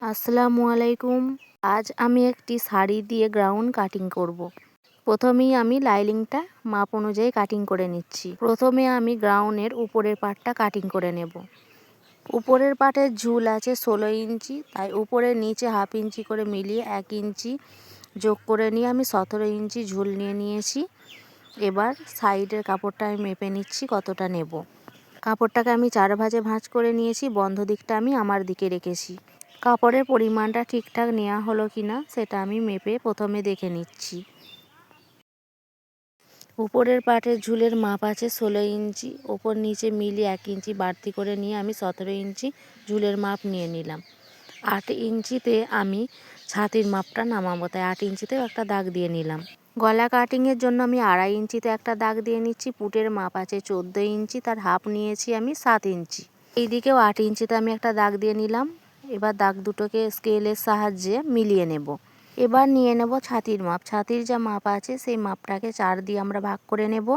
আসসালামু আলাইকুম। আজ আমি একটি শাড়ি দিয়ে গ্রাউন কাটিং করব। প্রথমেই আমি লাইনিংটা মাপ অনুযায়ী কাটিং করে নিচ্ছি। প্রথমে আমি গ্রাউনের উপরের পার্টটা কাটিং করে নেব। উপরের পার্টের ঝুল আছে 16 ইঞ্চি, তাই উপরে নিচে হাফ ইঞ্চি করে মিলিয়ে 1 ইঞ্চি যোগ করে নিয়ে আমি 17 ইঞ্চি ঝুল নিয়ে নিয়েছি। এবার সাইডের কাপড়টা আমি মেপে নিচ্ছি কতটা নেব। কাপড়টাকে আমি 4 ভাঁজে ভাঁজ করে নিয়েছি, বন্ধ দিকটা আমি আমার দিকে রেখেছি। কাপড়ের পরিমাণটা ঠিকঠাক নেওয়া হলো কিনা সেটা আমি মেপে প্রথমে দেখে নিচ্ছি। উপরের পাটের ঝুলের মাপ আছে 16 ইঞ্চি, ওপর নিচে মিলিয়ে 1 ইঞ্চি বাড়তি করে নিয়ে আমি 17 ইঞ্চি ঝুলের মাপ নিয়ে নিলাম। 8 ইঞ্চিতে আমি ছাতির মাপটা নামাবো, তাই 8 ইঞ্চিতেও একটা দাগ দিয়ে নিলাম। গলা কাটিংয়ের জন্য আমি 2.5 ইঞ্চিতে একটা দাগ দিয়ে নিচ্ছি। পুটের মাপ আছে 14 ইঞ্চি, তার হাফ নিয়েছি আমি 7 ইঞ্চি। এই দিকেও 8 ইঞ্চিতে আমি একটা দাগ দিয়ে নিলাম। এবার দাগ দুটোকে স্কেলের সাহায্যে মিলিয়ে নেব। এবার নিয়ে নেব ছাতির মাপ। ছাতির যা মাপ আছে সেই মাপটাকে 4 দিয়ে আমরা ভাগ করে নেব।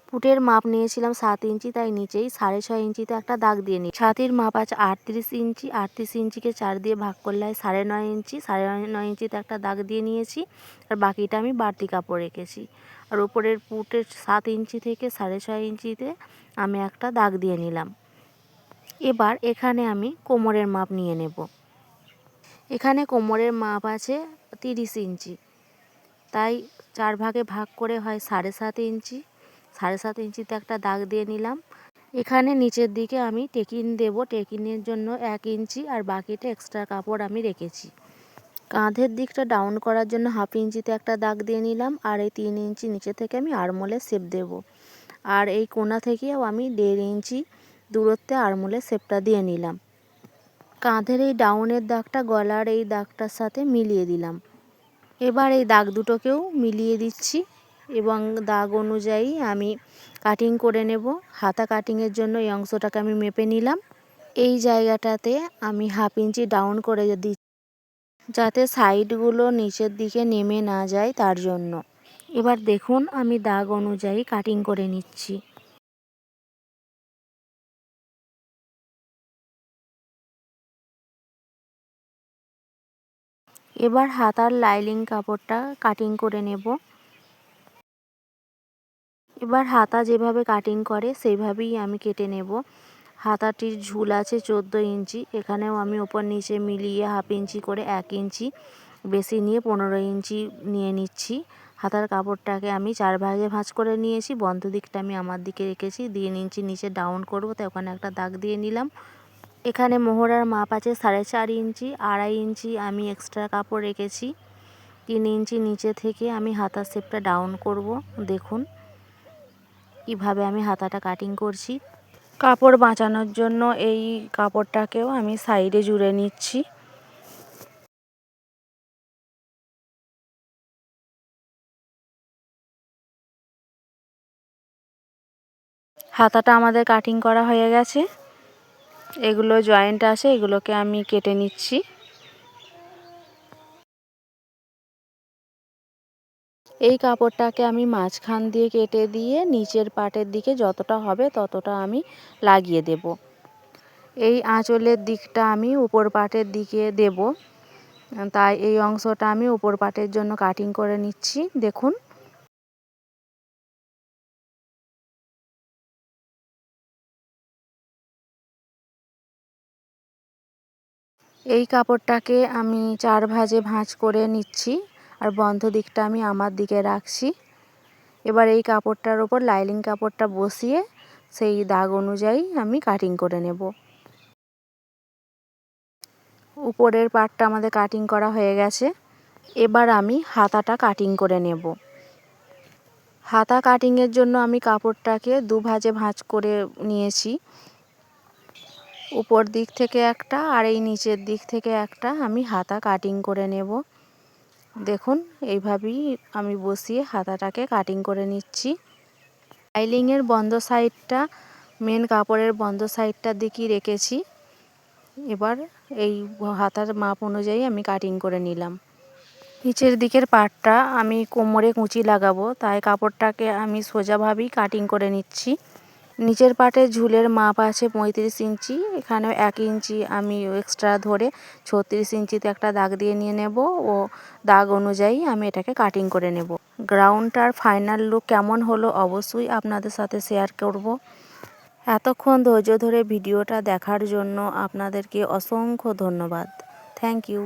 পুটের মাপ নিয়েছিলাম 7 ইঞ্চি, তাই নিচেই 6.5 ইঞ্চিতে একটা দাগ দিয়ে নিই। ছাতির মাপ আছে 38 ইঞ্চি, 38 ইঞ্চিকে 4 দিয়ে ভাগ করলে 9.5 ইঞ্চি, 9.5 ইঞ্চিতে একটা দাগ দিয়ে নিয়েছি। আর বাকিটা আমি বাড়তি কাপড় রেখেছি। আর উপরের পুটের 7 ইঞ্চি থেকে 6.5 ইঞ্চিতে আমি একটা দাগ দিয়ে নিলাম। এবার এখানে আমি কোমরের মাপ নিয়ে নেব। এখানে কোমরের মাপ আছে 30 ইঞ্চি, তাই 4 ভাগে ভাগ করে হয় 7.5 ইঞ্চি। 7.5 ইঞ্চিতে একটা দাগ দিয়ে নিলাম। এখানে নিচের দিকে আমি টেকিন দেব। টেকিনের জন্য 1 ইঞ্চি আর বাকিটা এক্সট্রা কাপড় আমি রেখেছি। কাঁধের দিকটা ডাউন করার জন্য হাফ ইঞ্চিতে একটা দাগ দিয়ে নিলাম। আর এই 3 ইঞ্চি নিচে থেকে আমি আরমোলের শেপ দেব। আর এই কোণা থেকেও আমি 1.5 ইঞ্চি দূরত্বে আরমোলের শেপটা দিয়ে নিলাম। কাঁধের এই ডাউনের দাগটা গলার এই দাগটার সাথে মিলিয়ে দিলাম। এবার এই দাগ দুটোকেও মিলিয়ে দিচ্ছি এবং দাগ অনুযায়ী আমি কাটিং করে নেব। হাতা কাটিংয়ের জন্য এই অংশটাকে আমি মেপে নিলাম। এই জায়গাটাতে আমি হাফ ইঞ্চি ডাউন করে দিচ্ছি, যাতে সাইডগুলো নিচের দিকে নেমে না যায় তার জন্য। এবার দেখুন আমি দাগ অনুযায়ী কাটিং করে নিচ্ছি। এবার হাতার লাইনিং কাপড়টা কাটিং করে নেব। এবার হাতা যেভাবে কাটিং করে সেইভাবেই আমি কেটে নেব। হাতাটির ঝুল আছে 14 ইঞ্চি, এখানেও আমি ওপর নিচে মিলিয়ে হাফ ইঞ্চি করে 1 ইঞ্চি বেশি নিয়ে 15 ইঞ্চি নিয়ে নিচ্ছি। হাতার কাপড়টাকে আমি 4 ভাগে ভাঁজ করে নিয়েছি, বন্ধ দিকটা আমি আমার দিকে রেখেছি। 3 ইঞ্চি নিচে ডাউন করব, তাই ওখানে একটা দাগ দিয়ে নিলাম। এখানে মোহরার মাপ আছে 4.5 ইঞ্চি, 2.5 ইঞ্চি আমি এক্সট্রা কাপড় রেখেছি। 3 ইঞ্চি নিচে থেকে আমি হাতার শেপটা ডাউন করব। দেখুন কিভাবে আমি হাতাটা কাটিং করছি। কাপড় বাঁচানোর জন্য এই কাপড়টাকেও আমি সাইডে জুড়ে নিচ্ছি। হাতাটা আমাদের কাটিং করা হয়ে গেছে। এগুলো জয়েন্ট আছে, এগুলোকে আমি কেটে নিচ্ছি। এই কাপড়টাকে আমি মাঝখান দিয়ে কেটে দিয়ে নিচের পাটের দিকে যতটা হবে ততটা আমি লাগিয়ে দেব। এই আঁচলের দিকটা আমি উপর পাটের দিকে দেব, তাই এই অংশটা আমি উপর পাটের জন্য কাটিং করে নিচ্ছি। দেখুন এই কাপড়টাকে আমি 4 ভাঁজে ভাঁজ করে নিচ্ছি আর বন্ধ দিকটা আমি আমার দিকে রাখছি। এবার এই কাপড়টার ওপর লাইনিং কাপড়টা বসিয়ে সেই দাগ অনুযায়ী আমি কাটিং করে নেব। উপরের পার্টটা আমাদের কাটিং করা হয়ে গেছে। এবার আমি হাতাটা কাটিং করে নেব। হাতা কাটিংয়ের জন্য আমি কাপড়টাকে 2 ভাঁজে ভাঁজ করে নিয়েছি। উপর দিক থেকে একটা আর এই নিচের দিক থেকে একটা আমি হাতা কাটিং করে নেব। দেখুন এইভাবেই আমি বসিয়ে হাতাটাকে কাটিং করে নিচ্ছি। লাইনিংয়ের বন্ধ সাইডটা মেন কাপড়ের বন্ধ সাইডটার দিকেই রেখেছি। এবার এই হাতার মাপ অনুযায়ী আমি কাটিং করে নিলাম। নিচের দিকের পার্টটা আমি কোমরে কুঁচি লাগাবো, তাই কাপড়টাকে আমি সোজাভাবেই কাটিং করে নিচ্ছি। নিচের পাটের ঝুলের মাপ আছে 35 ইঞ্চি, এখানে 1 ইঞ্চি আমি এক্সট্রা ধরে 36 ইঞ্চিতে একটা দাগ দিয়ে নিয়ে নেব ও দাগ অনুযায়ী আমি এটাকে কাটিং করে নেব। গ্রাউন্ডটার ফাইনাল লুক কেমন হলো অবশ্যই আপনাদের সাথে শেয়ার করব। এতক্ষণ ধৈর্য ধরে ভিডিওটা দেখার জন্য আপনাদেরকে অসংখ্য ধন্যবাদ। Thank you.